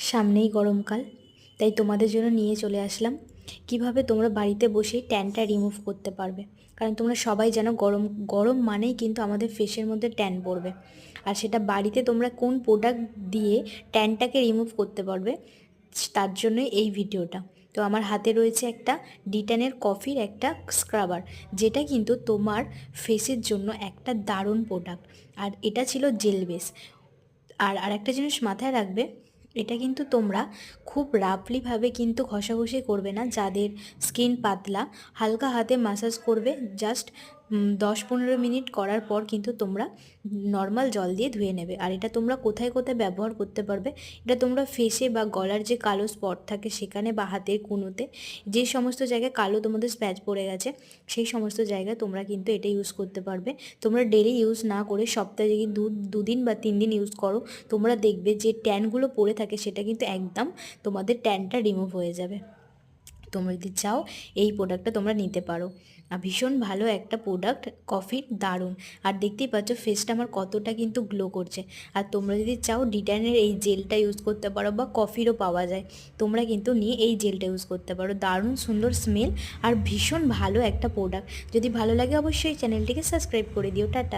সামনেই গরমকাল, তাই তোমাদের জন্য নিয়ে চলে আসলাম কিভাবে তোমরা বাড়িতে বসেই ট্যানটা রিমুভ করতে পারবে। কারণ তোমরা সবাই জানো গরম গরম মানেই কিন্তু আমাদের ফেসের মধ্যে ট্যান পড়বে, আর সেটা বাড়িতে তোমরা কোন প্রোডাক্ট দিয়ে ট্যানটাকে রিমুভ করতে পারবে তার জন্যই এই ভিডিওটা। তো আমার হাতে রয়েছে একটা ডিট্যানের কফির একটা স্ক্রাবার, যেটা কিন্তু তোমার ফেসের জন্য একটা দারুণ প্রোডাক্ট। আর এটা ছিল জেল বেস। আর আরেকটা জিনিস মাথায় রাখবে, এটা কিন্তু তোমরা খুব রাফলিভাবে কিন্তু ঘষাঘষি করবে না। যাদের স্কিন পাতলা, হালকা হাতে ম্যাসাজ করবে। জাস্ট 10-15 মিনিট করার পর কিন্তু তোমরা নর্মাল জল দিয়ে ধুয়ে নেবে। আর এটা তোমরা কোথায় কোথায় ব্যবহার করতে পারবে, এটা তোমরা ফেসে বা গলার যে কালো স্পট থাকে সেখানে, বা হাতের কুনুতে যে সমস্ত জায়গায় কালো তোমাদের স্প্যাচ পড়ে গেছে সেই সমস্ত জায়গায় তোমরা কিন্তু এটা ইউজ করতে পারবে। তোমরা ডেলি ইউজ না করে সপ্তাহে যদি দুদিন বা 3 দিন ইউজ করো, তোমরা দেখবে যে ট্যানগুলো পড়ে থাকে সেটা কিন্তু একদম তোমাদের ট্যানটা রিমুভ হয়ে যাবে। তোমরা যদি চাও এই প্রোডাক্টটা তোমরা নিতে পারো। আর ভীষণ ভালো একটা প্রোডাক্ট, কফির দারুণ। আর দেখতেই পাচ্ছ ফেসটা আমার কতটা কিন্তু গ্লো করছে। আর তোমরা যদি চাও ডিট্যানের এই জেলটা ইউজ করতে পারো, বা কফিরও পাওয়া যায়, তোমরা কিন্তু নিয়ে এই জেলটা ইউজ করতে পারো। দারুণ সুন্দর স্মেল আর ভীষণ ভালো একটা প্রোডাক্ট। যদি ভালো লাগে অবশ্যই চ্যানেলটিকে সাবস্ক্রাইব করে দিও। টাটা।